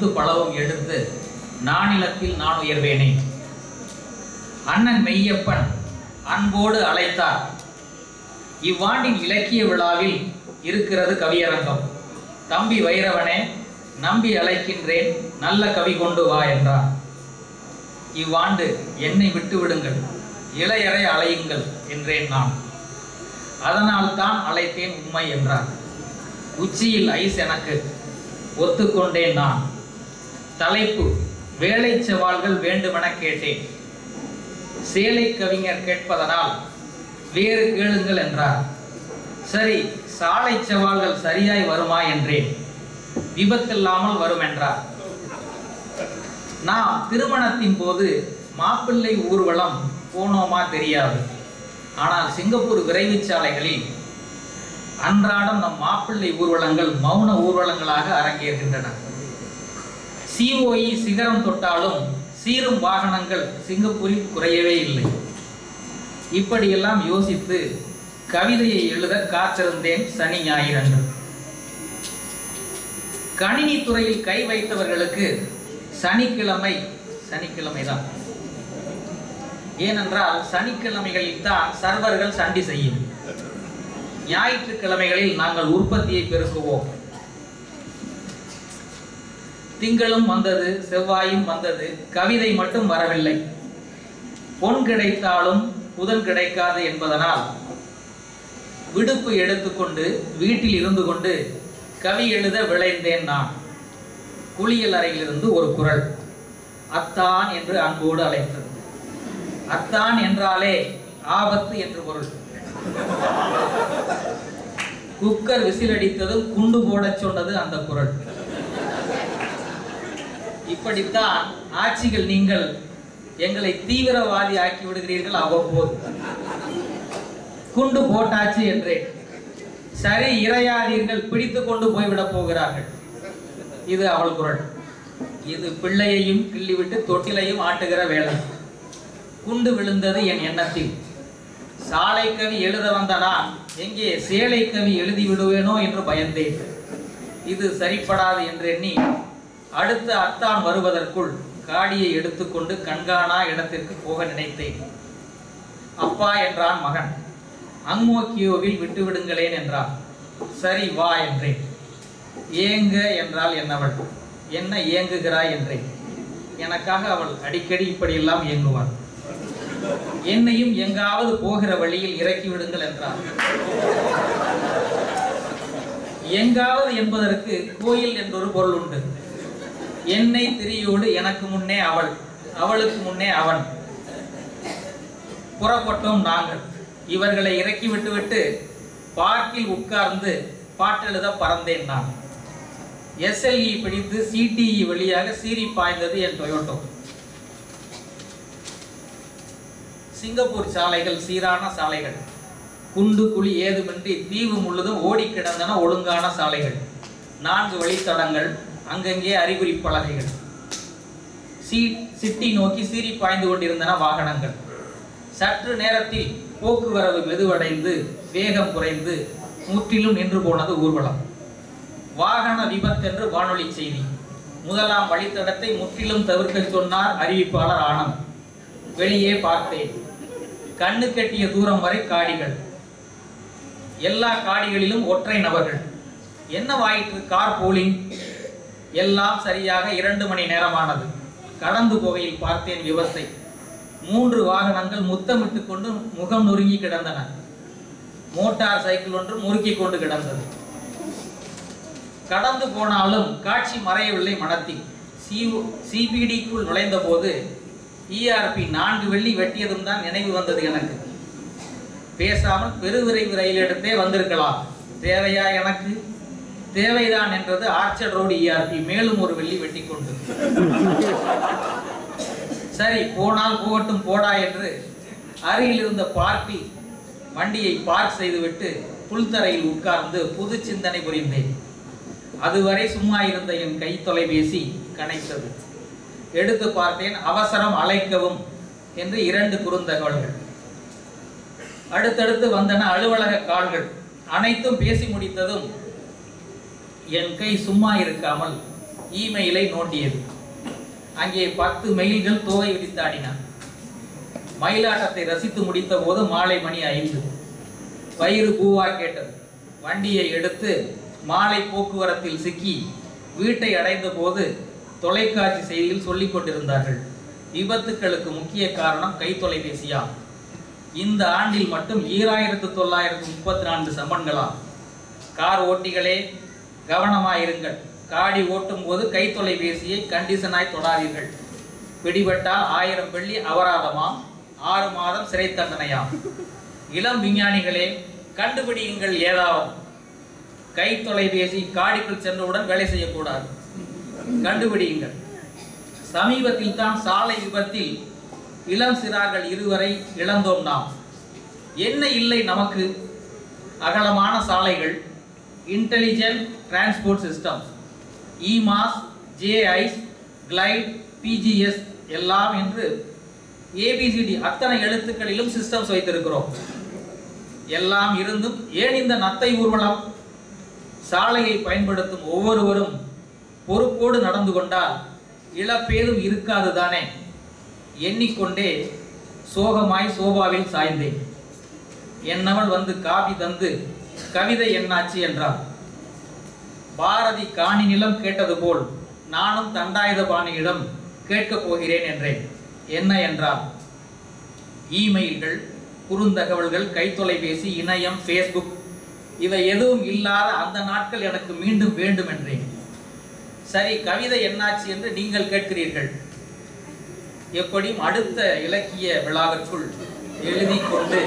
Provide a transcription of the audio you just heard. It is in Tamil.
முத்து பலவும் எடுத்து நானிலத்தில் நான் உயர்வேனே. அண்ணன் மெய்யப்பன் அன்போடு அழைத்தார். இவ்வாண்டின் இலக்கிய விழாவில் இருக்கிறது கவியரங்கம். தம்பி வைரவனே, நம்பி அழைக்கின்றேன், நல்ல கவி கொண்டு வா என்றார். இவ்வாண்டு என்னை விட்டு விடுங்கள், இளையரை அழையுங்கள் என்றேன் நான். அதனால் தான் அழைத்தேன் உண்மை என்றார். உச்சியில் ஐஸ் எனக்கு, ஒத்துக்கொண்டேன் நான். தலைப்பு வேலை சவால்கள் வேண்டுமென கேட்டேன். சேலை கவிஞர் கேட்பதனால் வேறு கேளுங்கள் என்றார். சரி, சாலை சவால்கள் சரியாய் வருமா என்றேன். விபத்தில்லாமல் வரும் என்றார். நாம் திருமணத்தின் போது மாப்பிள்ளை ஊர்வலம் போனோமா தெரியாது. ஆனால் சிங்கப்பூர் விரைவு சாலைகளில் அன்றாடம் நம் மாப்பிள்ளை ஊர்வலங்கள் மௌன ஊர்வலங்களாக அரங்கேறுகின்றன. COE சிகரம் தொட்டாலும் சீரும் வாகனங்கள் சிங்கப்பூரில் குறையவே இல்லை. இப்படியெல்லாம் யோசித்து கவிதையை எழுத காத்திருந்தேன் சனி ஞாயிறன்று. கணினி துறையில் கை வைத்தவர்களுக்கு சனிக்கிழமைதான். ஏனென்றால் சனிக்கிழமைகளில் தான் சர்வர்கள் சண்டி செய்யும். ஞாயிற்றுக்கிழமைகளில் நாங்கள் உற்பத்தியை பெருக்குவோம். திங்களும் வந்தது, செவ்வாயும் வந்தது, கவிதை மட்டும் வரவில்லை. பொன் கிடைத்தாலும் புதன் கிடைக்காது என்பதனால் விடுப்பு எடுத்துக்கொண்டு வீட்டில் இருந்து கொண்டு கவி எழுத விளைந்தேன் நான். குளியல் அறையிலிருந்து ஒரு குரல், அத்தான் என்று அன்போடு அழைத்தது. அத்தான் என்றாலே ஆபத்து என்று பொருள். குக்கர் விசிலடித்ததும் குண்டு போட சொன்னது அந்த குரல். இப்படித்தான் ஆட்சிகள் நீங்கள் எங்களை தீவிரவாதி ஆக்கி விடுகிறீர்கள். அவ்வப்போது குண்டு போட்டாச்சு என்றேன். சரி, இறையாதீர்கள், பிடித்து கொண்டு போய்விடப் போகிறார்கள். இது அவள் குரல். இது பிள்ளையையும் கிள்ளிவிட்டு தொட்டிலையும் ஆட்டுகிற வேலை. குண்டு விழுந்தது என் எண்ணத்தில். சாலை கவி எழுத வந்த நான் எங்கே சேலை கவி எழுதி விடுவேனோ என்று பயந்தேன். இது சரிப்படாது என்று எண்ணி அடுத்த அத்தான் வருவதற்குள் காடியை எடுத்துக்கொண்டு கண்காணா இடத்திற்கு போக நினைத்தேன். அப்பா என்றான் மகன். அங்மோக்கியோவில் விட்டுவிடுங்களேன் என்றான். சரி வா என்றேன். ஏங்க என்றால் என்னவள். என்ன ஏங்குகிறாய் என்றேன். எனக்காக அவள் அடிக்கடி இப்படியெல்லாம் ஏங்குவாள். என்னையும் எங்காவது போகிற வழியில் இறக்கி விடுங்கள் என்றார். எங்காவது என்பதற்கு கோயில் என்றொரு பொருள் உண்டு. என்னை திரியோடு எனக்கு முன்னே அவள், அவளுக்கு முன்னே அவன். புறப்பட்டோம் நாங்கள். இவர்களை இறக்கி விட்டுவிட்டு பார்க்கில் உட்கார்ந்து பாட்டெழுத பறந்தேன் நான். SLE பிடித்து CTE வழியாக சீறி பாய்ந்தது என் டொயோட்டோ. சிங்கப்பூர் சாலைகள் சீரான சாலைகள். குண்டு குழி ஏதுமின்றி தீவு முழுதும் ஓடி கிடந்தன ஒழுங்கான சாலைகள். 4 வழித்தடங்கள், அங்கங்கே அறிகுறி பலகைகள். சிட்டி நோக்கி சீறி பாய்ந்து கொண்டிருந்தன வாகனங்கள். சற்று நேரத்தில் போக்குவரவு மெதுவடைந்து வேகம் குறைந்து முற்றிலும் நின்று போனது ஊர்வலம். வாகன விபத்தென்று வானொலி செய்தி. முதலாம் வழித்தடத்தை முற்றிலும் தவிர்க்க சொன்னார் அறிவிப்பாளர் ஆனந்த். வெளியே பார்த்தேன். கண்ணு கட்டிய தூரம் வரை காடிகள். எல்லா காடிகளிலும் ஒற்றை நபர்கள். என்னவாயிற்று கார் போலிங்? எல்லாம் சரியாக 2 மணி நேரமானது. கடந்து போகையில் பார்த்தேன் விபத்தை. 3 வாகனங்கள் முத்தமிட்டு கொண்டு முகம் நொறுங்கி கிடந்தன. மோட்டார் சைக்கிள் ஒன்று முறுக்கி கொண்டு கிடந்தது. கடந்து போனாலும் காட்சி மறையவில்லை மனத்தில். CBDக்குள் நுழைந்த போது ERP 4 வெள்ளி வெட்டியதும் தான் நினைவு வந்தது எனக்கு. பேசாமல் பெருவிரைவு ரயில் எடுத்தே வந்திருக்கலாம். தேவையா எனக்கு? தேவைதான் என்றது ஆர்ச்சர்ட் ரோடு ERP மேலும் 1 வெள்ளி வெட்டி கொண்டு. சரி, போனால் போகட்டும் போடா என்று அருகில் இருந்த பார்க்கில் வண்டியை பார்க் செய்துவிட்டு புல்தரையில் உட்கார்ந்து புது சிந்தனை புரிந்தேன். அதுவரை சும்மா இருந்த என் கை தொலைபேசி கனைத்தது. எடுத்து பார்த்தேன். அவசரம், அழைக்கவும் என்று 2 குறுந்தகவல்கள். அடுத்தடுத்து வந்தன அலுவலக கால்கள். அனைத்தும் பேசி முடித்ததும் என் கை சும்மா இருக்காமல் இமெயிலை நோண்டியது. அங்கே 10 மெயில்கள் தோகை விரித்தாடின. மயிலாட்டத்தை ரசித்து முடித்த போது மாலை மணி 5. வயிறு பூவா கேட்டது. வண்டியை எடுத்து மாலை போக்குவரத்தில் சிக்கி வீட்டை அடைந்த போது தொலைக்காட்சி செய்தியில் சொல்லிக் கொண்டிருந்தார்கள், விபத்துக்களுக்கு முக்கிய காரணம் கை தொலைபேசியா. இந்த ஆண்டில் மட்டும் 2934 சம்மன்களா. கார் ஓட்டிகளே கவனமாயிருங்கள், காடி ஓட்டும் போது கை தொலைபேசியை கண்டிஷனாய் தொடாதீர்கள். பிடிபட்டால் 1000 வெள்ளி அபராதமா, 6 மாதம் சிறை தண்டனையா. இளம் விஞ்ஞானிகளே கண்டுபிடியுங்கள் ஏதாவது. கை தொலைபேசி காடிக்குள் சென்றவுடன் வேலை செய்யக்கூடாது, கண்டுபிடியுங்கள். சமீபத்தில் தான் சாலை விபத்தில் இளம் சிறார்கள் 2 வரை இழந்தோம் நாம். என்ன இல்லை நமக்கு? அகலமான சாலைகள், இன்டெலிஜென்ட் டிரான்ஸ்போர்ட் சிஸ்டம், இமாஸ், ஜேஐஸ், கிளைட், பிஜிஎஸ் எல்லாம் என்று ஏபிசிடி அத்தனை எழுத்துக்களிலும் சிஸ்டம்ஸ் வைத்திருக்கிறோம். எல்லாம் இருந்தும் ஏன் இந்த நத்தை ஊர்வலம்? சாலையை பயன்படுத்தும் ஒவ்வொருவரும் பொறுப்போடு நடந்து கொண்டால் இழப்பேதும் இருக்காது தானே. எண்ணிக்கொண்டே சோகமாய் சோபாவில் சாய்ந்தேன். என்னவள் வந்து காபி தந்து கவிதை என்னாச்சு என்றார். பாரதி காணி நிலம் கேட்டது போல் நானும் தண்டாயுதபாணியிடம் கேட்கப் போகிறேன் என்றேன். என்ன என்றால், இமெயில்கள், குறுந்தகவல்கள், கைத்தொலைபேசி, இணையம், ஃபேஸ்புக் இவை எதுவும் இல்லாத அந்த நாட்கள் எனக்கு மீண்டும் வேண்டும் என்றேன். சரி, கவிதை என்னாச்சு என்று நீங்கள் கேட்கிறீர்கள். எப்படியும் அடுத்த இலக்கிய விழாவிற்குள் எழுதி கொண்டு